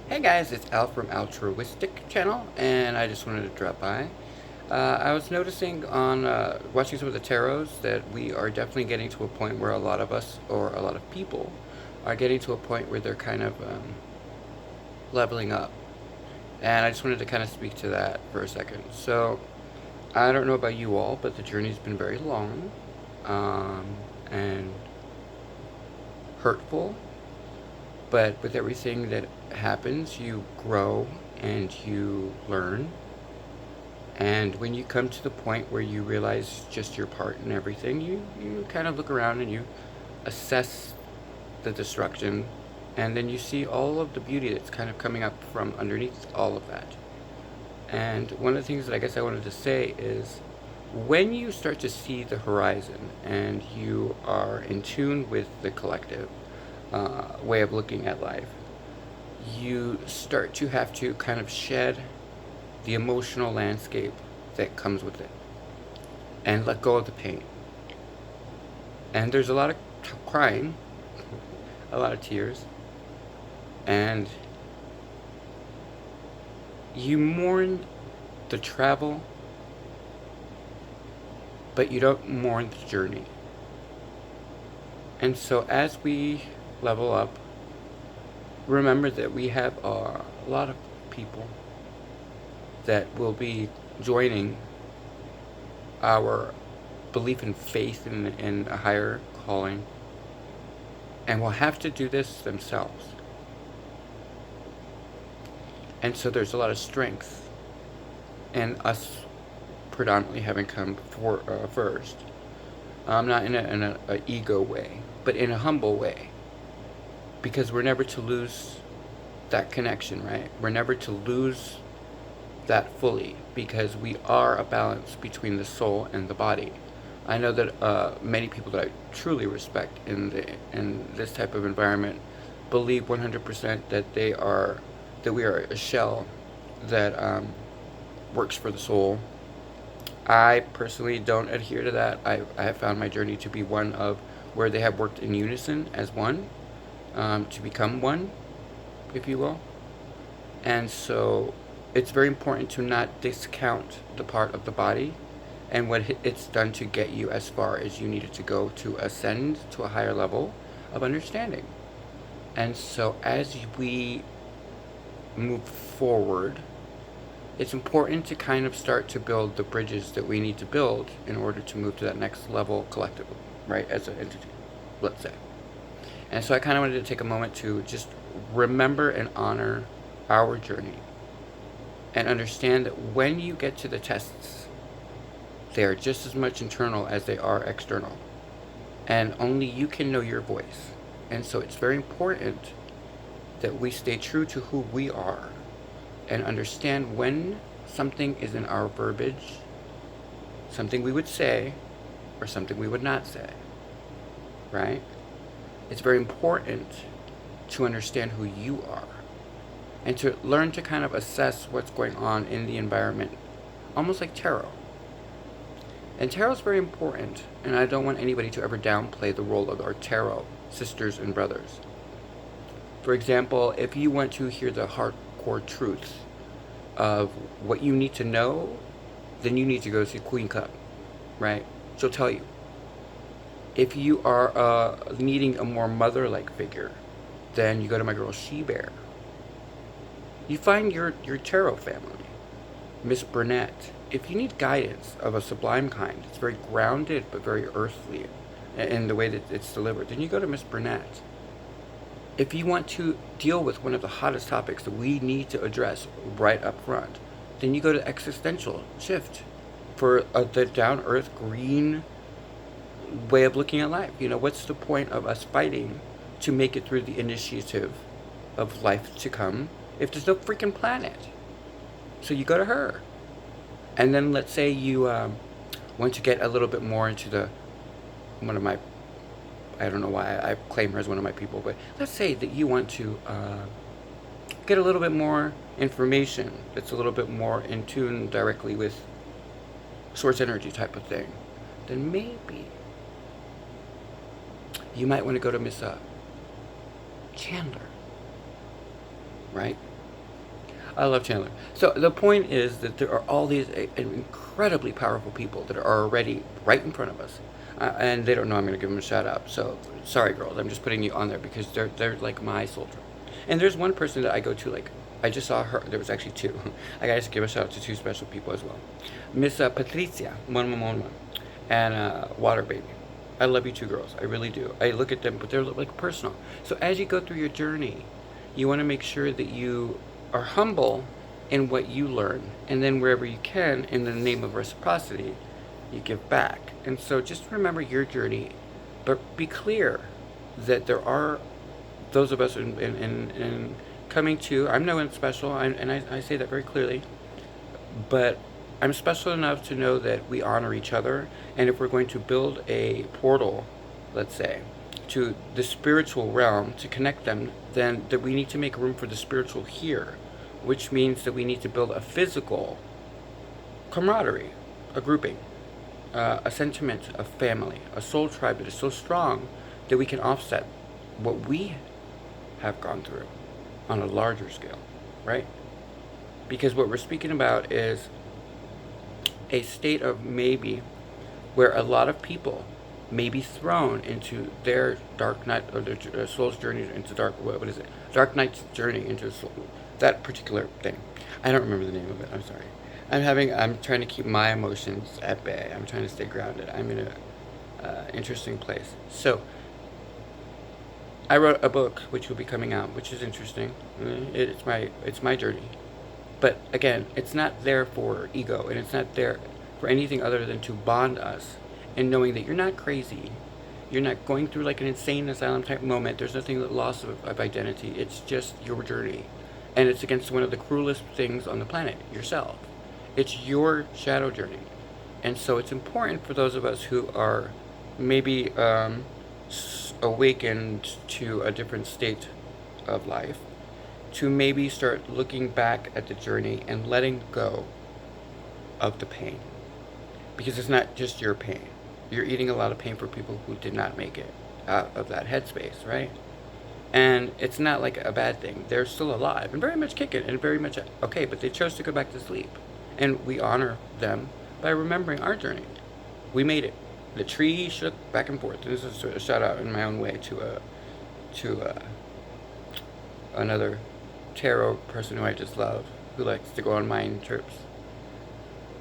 Hey guys, it's Al from Altruistic Channel, and I just wanted to drop by. I was noticing on watching some of the tarots that we are definitely getting to a point where a lot of us, or a lot of people, are getting to a point where they're kind of leveling up. And I just wanted to kind of speak to that for a second. So, I don't know about you all, but the journey's been very long um, and hurtful. But with everything that happens, you grow and you learn. And when you come to the point where you realize just your part in everything, you kind of look around and you assess the destruction. And then you see all of the beauty that's kind of coming up from underneath all of that. And one of the things that I guess I wanted to say is when you start to see the horizon and you are in tune with the collective way of looking at life, you start to have to kind of shed the emotional landscape that comes with it and let go of the pain. And there's a lot of crying, a lot of tears, and you mourn the travel, but you don't mourn the journey. And so as we level up, remember that we have a lot of people that will be joining our belief in faith in a higher calling and will have to do this themselves. And so there's a lot of strength in us predominantly having come first. Not in a ego way, but in a humble way. Because we're never to lose that connection, right? We're never to lose that fully because we are a balance between the soul and the body. I know that many people that I truly respect in this type of environment believe 100% that we are a shell that works for the soul. I personally don't adhere to that. I have found my journey to be one of where they have worked in unison as one, to become one, if you will. And so it's very important to not discount the part of the body and what it's done to get you as far as you needed to go to ascend to a higher level of understanding. And so as we move forward, it's important to kind of start to build the bridges that we need to build in order to move to that next level collectively, right, as an entity, let's say. And so I kind of wanted to take a moment to just remember and honor our journey and understand that when you get to the tests, they are just as much internal as they are external. And only you can know your voice. And so it's very important that we stay true to who we are and understand when something is in our verbiage, something we would say, or something we would not say, right? It's very important to understand who you are and to learn to kind of assess what's going on in the environment, almost like tarot. And tarot is very important, and I don't want anybody to ever downplay the role of our tarot sisters and brothers. For example, if you want to hear the hardcore truth of what you need to know, then you need to go see Queen Cup, right? She'll tell you. If you are needing a more mother-like figure, then you go to my girl She Bear. You find your tarot family, Miss Burnett. If you need guidance of a sublime kind, it's very grounded but very earthly in the way that it's delivered, then you go to Miss Burnett. If you want to deal with one of the hottest topics that we need to address right up front, then you go to Existential Shift for the down-earth green way of looking at life. You know, what's the point of us fighting to make it through the initiative of life to come if there's no freaking planet? So you go to her. And then let's say you want to get a little bit more into one of my, I don't know why I claim her as one of my people, but let's say that you want to get a little bit more information that's a little bit more in tune directly with source energy type of thing, then maybe you might want to go to Miss Chandler, right? I love Chandler. So the point is that there are all these incredibly powerful people that are already right in front of us, and they don't know I'm going to give them a shout out. So sorry, girls, I'm just putting you on there because they're like my soldier. And there's one person that I go to, like I just saw her. There was actually two. I gotta give a shout out to two special people as well, Miss Patricia Monmon and Water Baby. I love you two girls. I really do. I look at them, but they're like personal. So as you go through your journey, you want to make sure that you are humble in what you learn, and then wherever you can, in the name of reciprocity, you give back. And so just remember your journey, but be clear that there are those of us in coming to. I'm no one special, and I say that very clearly, but I'm special enough to know that we honor each other, and if we're going to build a portal, let's say, to the spiritual realm to connect them, then that we need to make room for the spiritual here, which means that we need to build a physical camaraderie, a grouping, a sentiment of family, a soul tribe that is so strong that we can offset what we have gone through on a larger scale, right? Because what we're speaking about is a state of maybe where a lot of people may be thrown into their dark night, or their soul's journey into what is it? Dark night's journey into soul, that particular thing. I don't remember the name of it. I'm sorry. I'm trying to keep my emotions at bay. I'm trying to stay grounded. I'm in a interesting place. So I wrote a book which will be coming out, which is interesting. It's my journey. But again, it's not there for ego, and it's not there for anything other than to bond us, and knowing that you're not crazy, you're not going through like an insane asylum type moment. There's nothing loss of identity. It's just your journey, and it's against one of the cruelest things on the planet, yourself. It's your shadow journey, and so it's important for those of us who are maybe awakened to a different state of life to maybe start looking back at the journey and letting go of the pain. Because it's not just your pain. You're eating a lot of pain for people who did not make it out of that headspace, right? And it's not like a bad thing. They're still alive and very much kicking and very much okay, but they chose to go back to sleep. And we honor them by remembering our journey. We made it. The tree shook back and forth. This is a shout out in my own way to another tarot person who I just love, who likes to go on mind trips.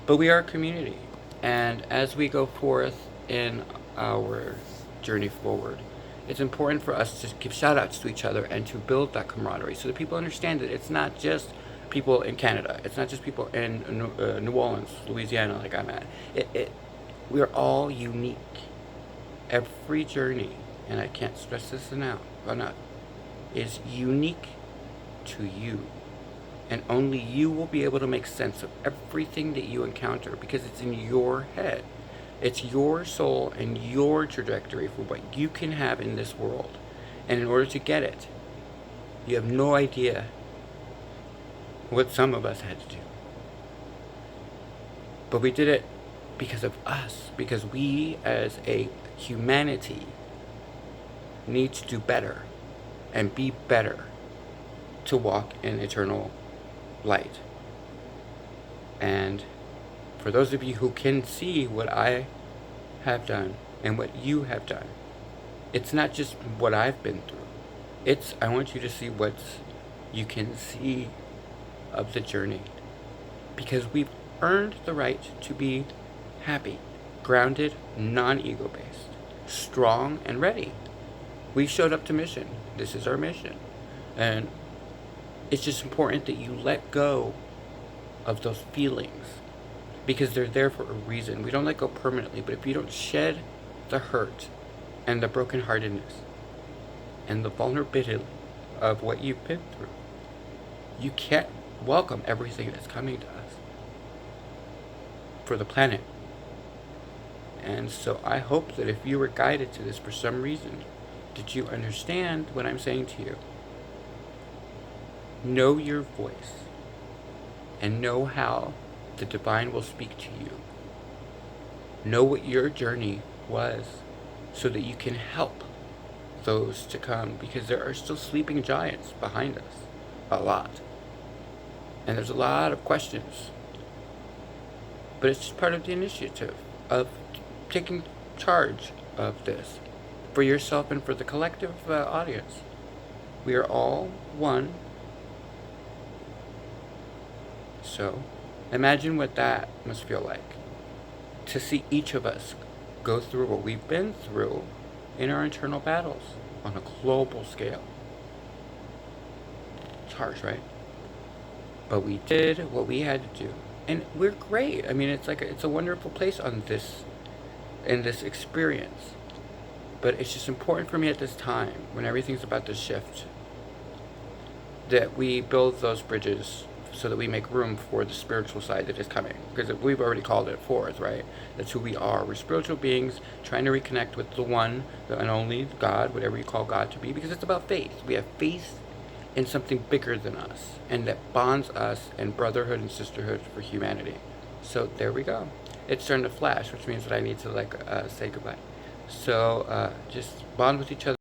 But we are a community, and as we go forth in our journey forward, it's important for us to give shout outs to each other and to build that camaraderie so that people understand that it's not just people in Canada, it's not just people in New Orleans, Louisiana, like I'm at. We are all unique. Every journey, and I can't stress this enough, is unique to you. And only you will be able to make sense of everything that you encounter because it's in your head. It's your soul and your trajectory for what you can have in this world. And in order to get it, you have no idea what some of us had to do. But we did it because of us, because we as a humanity need to do better and be better to walk in eternal light. And for those of you who can see what I have done and what you have done, it's not just what I've been through. I want you to see what you can see of the journey. Because we've earned the right to be happy, grounded, non-ego based, strong, and ready. We showed up to mission. This is our mission. And it's just important that you let go of those feelings because they're there for a reason. We don't let go permanently, but if you don't shed the hurt and the brokenheartedness and the vulnerability of what you've been through, you can't welcome everything that's coming to us for the planet. And so I hope that if you were guided to this for some reason, that you understand what I'm saying to you. Know your voice and know how the divine will speak to you. Know what your journey was so that you can help those to come, because there are still sleeping giants behind us. A lot. And there's a lot of questions. But it's just part of the initiative of taking charge of this for yourself and for the collective audience. We are all one. So imagine what that must feel like to see each of us go through what we've been through in our internal battles on a global scale. It's harsh, right? But we did what we had to do. And we're great. I mean, it's a wonderful place on this, in this experience. But it's just important for me at this time, when everything's about to shift, that we build those bridges so that we make room for the spiritual side that is coming. Because we've already called it forth, right? That's who we are. We're spiritual beings trying to reconnect with the one, the and only God, whatever you call God to be, because it's about faith. We have faith in something bigger than us, and that bonds us in brotherhood and sisterhood for humanity. So there we go. It's starting to flash, which means that I need to say goodbye. So just bond with each other.